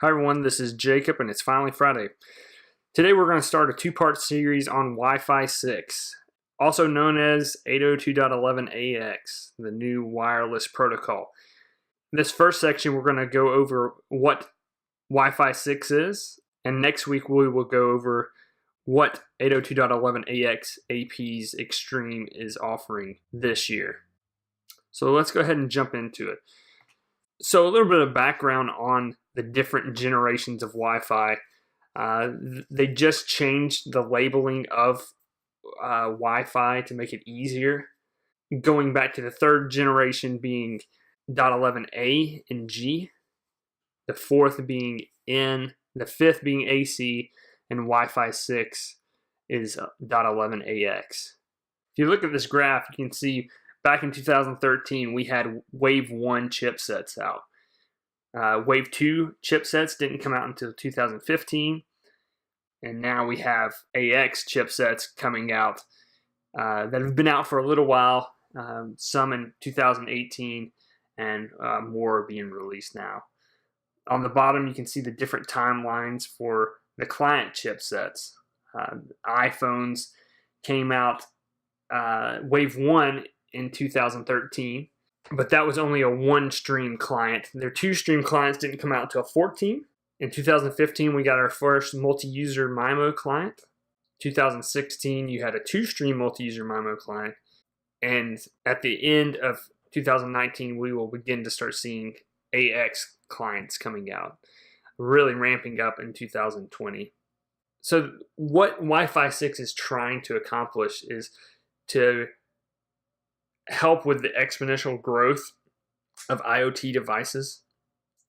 Hi everyone, this is Jacob and it's finally Friday. Today we're going to start a two-part series on Wi-Fi 6, also known as 802.11ax, the new wireless protocol. In this first section we're going to go over what Wi-Fi 6 is, and next week we will go over what 802.11ax AP's Extreme is offering this year. So let's go ahead and jump into it. So a little bit of background on the different generations of Wi-Fi. They just changed the labeling of Wi-Fi to make it easier, going back to the third generation being .11a and G, the fourth being N, the fifth being AC, and Wi-Fi 6 is .11ax. If you look at this graph, you can see back in 2013, we had Wave 1 chipsets out. Wave 2 chipsets didn't come out until 2015. And now we have AX chipsets coming out that have been out for a little while, some in 2018, and more are being released now. On the bottom, you can see the different timelines for the client chipsets. iPhones came out Wave 1 in 2013, but that was only a one-stream client. Their two-stream clients didn't come out until 14. In 2015, we got our first multi-user MIMO client. 2016, you had a two-stream multi-user MIMO client. And at the end of 2019, we will begin to start seeing AX clients coming out, really ramping up in 2020. So what Wi-Fi 6 is trying to accomplish is to help with the exponential growth of IoT devices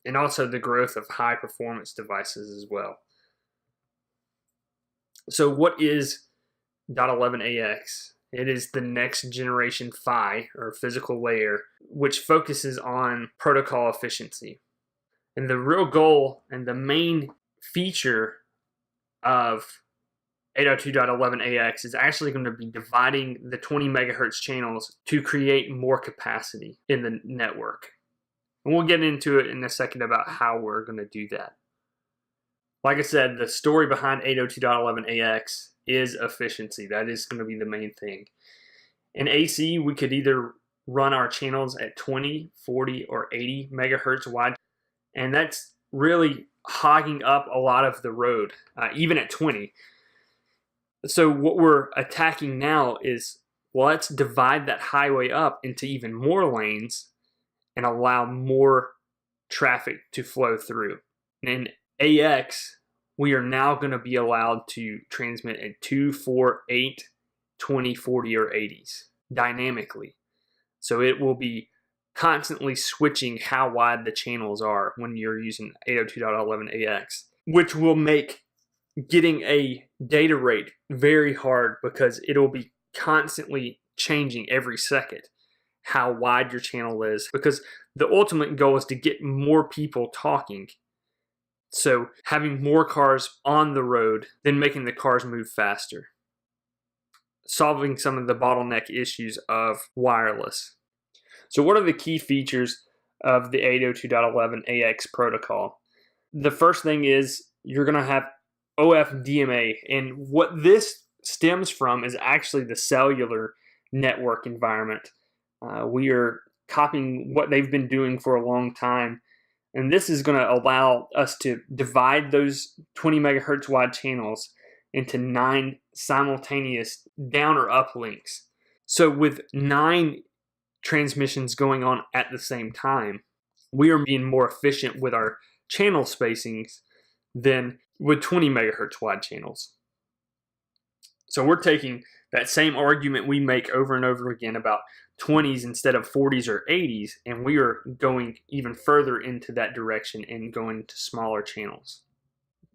and also the growth of high performance devices as well. So what is .11ax? It is the next generation PHY, or physical layer, which focuses on protocol efficiency. And the real goal and the main feature of 802.11ax is actually going to be dividing the 20 megahertz channels to create more capacity in the network. And we'll get into it in a second about how we're going to do that. Like I said, the story behind 802.11ax is efficiency. That is going to be the main thing. In AC, we could either run our channels at 20, 40, or 80 megahertz wide, and that's really hogging up a lot of the road, even at 20. So what we're attacking now is, let's divide that highway up into even more lanes and allow more traffic to flow through. And in AX, we are now going to be allowed to transmit at 2, 4, 8, 20, 40, or 80s dynamically. So it will be constantly switching how wide the channels are when you're using 802.11ax, which will make getting a data rate very hard because it'll be constantly changing every second how wide your channel is, because the ultimate goal is to get more people talking. So having more cars on the road, then making the cars move faster, solving some of the bottleneck issues of wireless. So what are the key features of the 802.11ax protocol? The first thing is you're going to have OFDMA, and what this stems from is actually the cellular network environment. We are copying what they've been doing for a long time, and this is going to allow us to divide those 20 megahertz wide channels into 9 simultaneous down or up links. So with 9 transmissions going on at the same time, we are being more efficient with our channel spacings than with 20 megahertz wide channels. So we're taking that same argument we make over and over again about 20s instead of 40s or 80s, and we are going even further into that direction and going to smaller channels.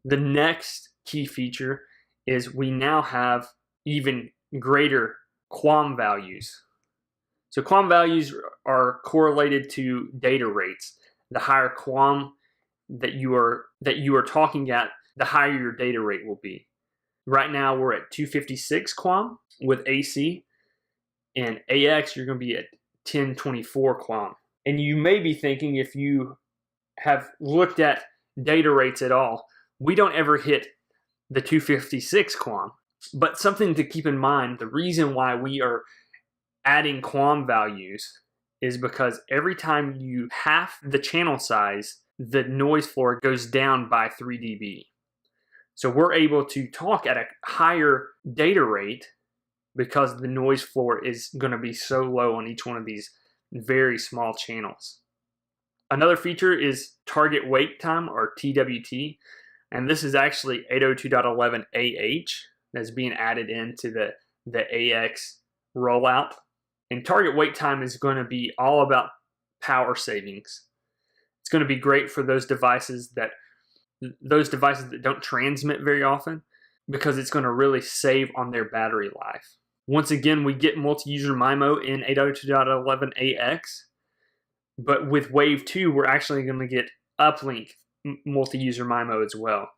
The next key feature is we now have even greater QAM values. So QAM values are correlated to data rates. The higher QAM that you are talking at, the higher your data rate will be. Right now we're at 256 QAM with AC, and AX you're going to be at 1024 QAM. And you may be thinking, if you have looked at data rates at all, we don't ever hit the 256 QAM. But something to keep in mind, the reason why we are adding QAM values is because every time you half the channel size, the noise floor goes down by 3 dB. So we're able to talk at a higher data rate because the noise floor is going to be so low on each one of these very small channels. Another feature is target wait time, or TWT, and this is actually 802.11AH that's being added into the AX rollout. And target wait time is going to be all about power savings. It's going to be great for those devices that don't transmit very often, because it's going to really save on their battery life. Once again, we get multi-user MIMO in 802.11ax, but with Wave 2, we're actually going to get uplink multi-user MIMO as well.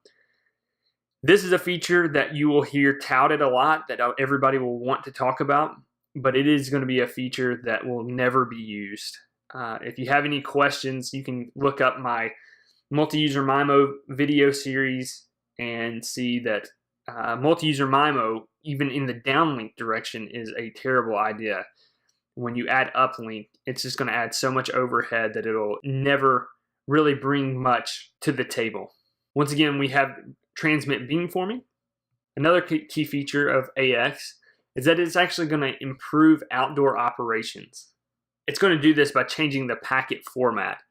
This is a feature that you will hear touted a lot, that everybody will want to talk about, but it is going to be a feature that will never be used. If you have any questions, you can look up my multi-user MIMO video series and see that multi-user MIMO, even in the downlink direction, is a terrible idea. When you add uplink, it's just going to add so much overhead that it'll never really bring much to the table. Once again, we have transmit beamforming. Another key feature of AX is that it's actually going to improve outdoor operations. It's going to do this by changing the packet format.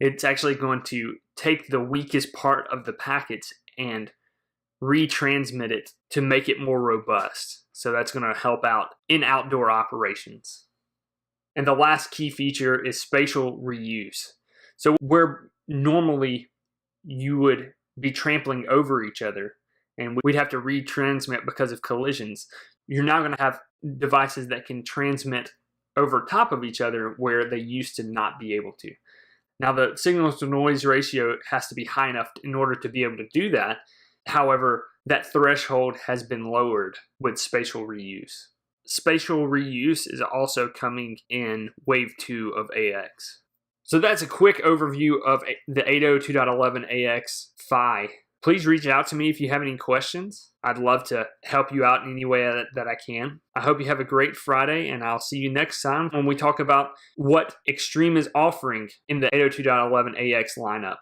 It's actually going to take the weakest part of the packets and retransmit it to make it more robust. So that's going to help out in outdoor operations. And the last key feature is spatial reuse. So where normally you would be trampling over each other and we'd have to retransmit because of collisions, you're now going to have devices that can transmit over top of each other where they used to not be able to. Now, the signal to noise ratio has to be high enough in order to be able to do that. However, that threshold has been lowered with spatial reuse. Spatial reuse is also coming in Wave 2 of AX. So that's a quick overview of the 802.11ax PHY. Please reach out to me if you have any questions. I'd love to help you out in any way that I can. I hope you have a great Friday, and I'll see you next time when we talk about what Extreme is offering in the 802.11ax lineup.